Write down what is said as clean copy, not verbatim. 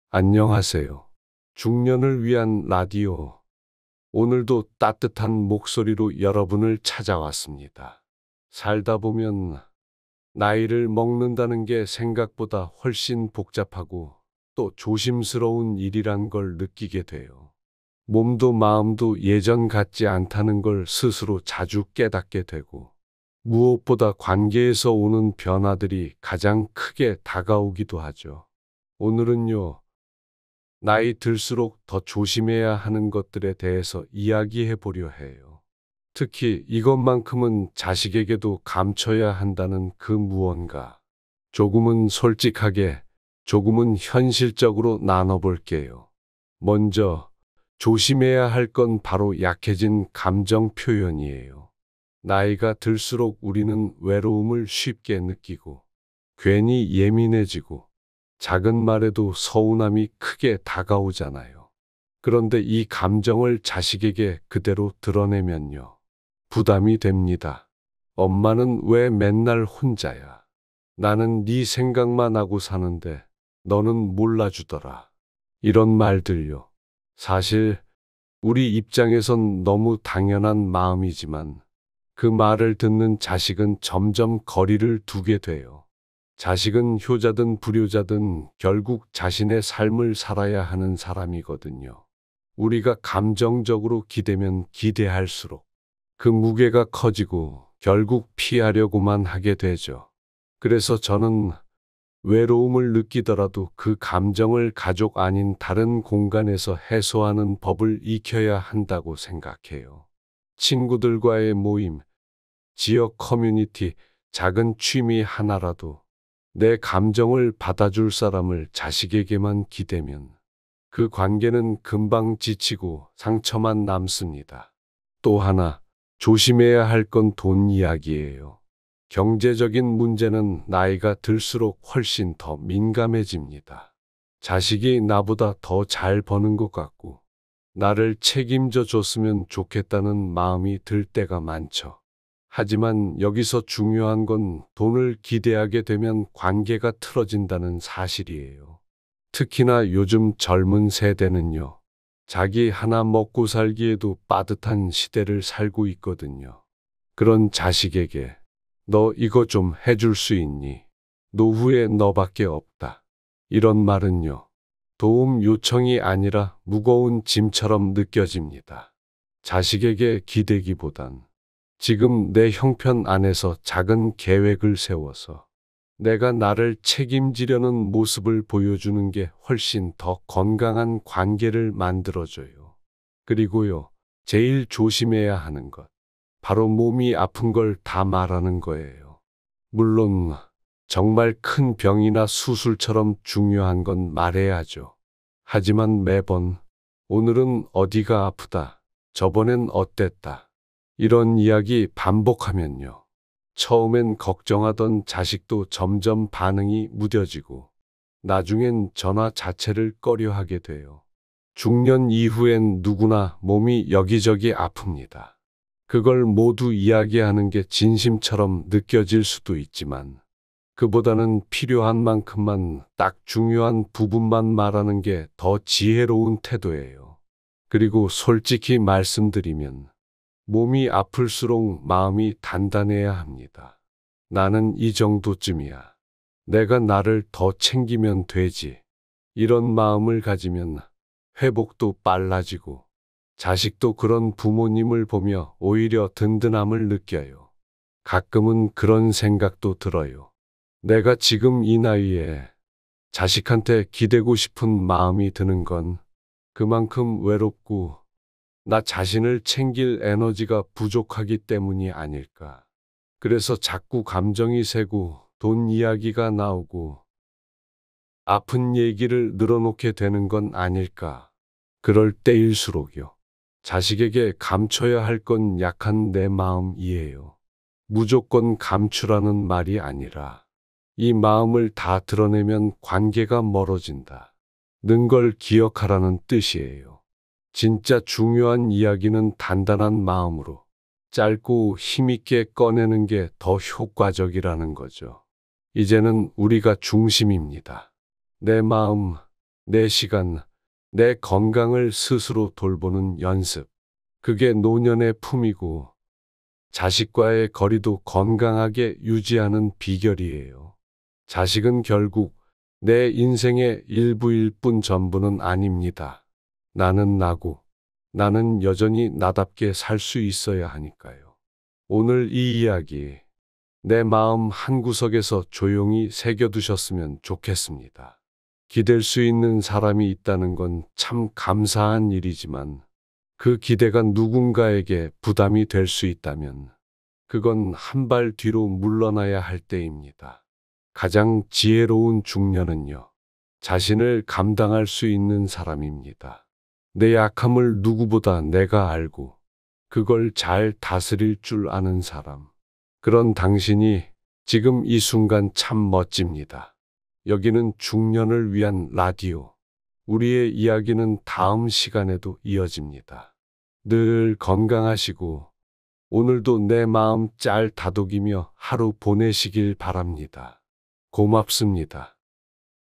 안녕하세요. 중년을 위한 라디오. 오늘도 따뜻한 목소리로 여러분을 찾아왔습니다. 살다 보면 나이를 먹는다는 게 생각보다 훨씬 복잡하고 또 조심스러운 일이란 걸 느끼게 돼요. 몸도 마음도 예전 같지 않다는 걸 스스로 자주 깨닫게 되고, 무엇보다 관계에서 오는 변화들이 가장 크게 다가오기도 하죠. 오늘은요, 나이 들수록 더 조심해야 하는 것들에 대해서 이야기해 보려 해요. 특히 이것만큼은 자식에게도 감춰야 한다는 그 무언가. 조금은 솔직하게, 조금은 현실적으로 나눠볼게요. 먼저, 조심해야 할 건 바로 약해진 감정 표현이에요. 나이가 들수록 우리는 외로움을 쉽게 느끼고, 괜히 예민해지고, 작은 말에도 서운함이 크게 다가오잖아요. 그런데 이 감정을 자식에게 그대로 드러내면요, 부담이 됩니다. 엄마는 왜 맨날 혼자야? 나는 네 생각만 하고 사는데 너는 몰라주더라. 이런 말들요. 사실 우리 입장에선 너무 당연한 마음이지만 그 말을 듣는 자식은 점점 거리를 두게 돼요. 자식은 효자든 불효자든 결국 자신의 삶을 살아야 하는 사람이거든요. 우리가 감정적으로 기대면 기대할수록 그 무게가 커지고 결국 피하려고만 하게 되죠. 그래서 저는 외로움을 느끼더라도 그 감정을 가족 아닌 다른 공간에서 해소하는 법을 익혀야 한다고 생각해요. 친구들과의 모임, 지역 커뮤니티, 작은 취미 하나라도 내 감정을 받아줄 사람을 자식에게만 기대면 그 관계는 금방 지치고 상처만 남습니다. 또 하나, 조심해야 할 건 돈 이야기예요. 경제적인 문제는 나이가 들수록 훨씬 더 민감해집니다. 자식이 나보다 더 잘 버는 것 같고, 나를 책임져 줬으면 좋겠다는 마음이 들 때가 많죠. 하지만 여기서 중요한 건 돈을 기대하게 되면 관계가 틀어진다는 사실이에요. 특히나 요즘 젊은 세대는요, 자기 하나 먹고 살기에도 빠듯한 시대를 살고 있거든요. 그런 자식에게 너 이거 좀 해줄 수 있니? 노후에 너밖에 없다. 이런 말은요, 도움 요청이 아니라 무거운 짐처럼 느껴집니다. 자식에게 기대기보단 지금 내 형편 안에서 작은 계획을 세워서 내가 나를 책임지려는 모습을 보여주는 게 훨씬 더 건강한 관계를 만들어줘요. 그리고요, 제일 조심해야 하는 것. 바로 몸이 아픈 걸 다 말하는 거예요. 물론 정말 큰 병이나 수술처럼 중요한 건 말해야죠. 하지만 매번 오늘은 어디가 아프다, 저번엔 어땠다, 이런 이야기 반복하면요, 처음엔 걱정하던 자식도 점점 반응이 무뎌지고 나중엔 전화 자체를 꺼려하게 돼요. 중년 이후엔 누구나 몸이 여기저기 아픕니다. 그걸 모두 이야기하는 게 진심처럼 느껴질 수도 있지만 그보다는 필요한 만큼만 딱 중요한 부분만 말하는 게 더 지혜로운 태도예요. 그리고 솔직히 말씀드리면 몸이 아플수록 마음이 단단해야 합니다. 나는 이 정도쯤이야. 내가 나를 더 챙기면 되지. 이런 마음을 가지면 회복도 빨라지고 자식도 그런 부모님을 보며 오히려 든든함을 느껴요. 가끔은 그런 생각도 들어요. 내가 지금 이 나이에 자식한테 기대고 싶은 마음이 드는 건 그만큼 외롭고 나 자신을 챙길 에너지가 부족하기 때문이 아닐까. 그래서 자꾸 감정이 새고 돈 이야기가 나오고 아픈 얘기를 늘어놓게 되는 건 아닐까. 그럴 때일수록요, 자식에게 감춰야 할 건 약한 내 마음이에요. 무조건 감추라는 말이 아니라 이 마음을 다 드러내면 관계가 멀어진다 는 걸 기억하라는 뜻이에요. 진짜 중요한 이야기는 단단한 마음으로 짧고 힘있게 꺼내는 게 더 효과적이라는 거죠. 이제는 우리가 중심입니다. 내 마음, 내 시간, 내 건강을 스스로 돌보는 연습. 그게 노년의 품이고 자식과의 거리도 건강하게 유지하는 비결이에요. 자식은 결국 내 인생의 일부일 뿐 전부는 아닙니다. 나는 나고, 나는 여전히 나답게 살 수 있어야 하니까요. 오늘 이 이야기, 내 마음 한구석에서 조용히 새겨두셨으면 좋겠습니다. 기댈 수 있는 사람이 있다는 건 참 감사한 일이지만, 그 기대가 누군가에게 부담이 될 수 있다면, 그건 한 발 뒤로 물러나야 할 때입니다. 가장 지혜로운 중년은요, 자신을 감당할 수 있는 사람입니다. 내 약함을 누구보다 내가 알고, 그걸 잘 다스릴 줄 아는 사람. 그런 당신이 지금 이 순간 참 멋집니다. 여기는 중년을 위한 라디오. 우리의 이야기는 다음 시간에도 이어집니다. 늘 건강하시고, 오늘도 내 마음 잘 다독이며 하루 보내시길 바랍니다. 고맙습니다.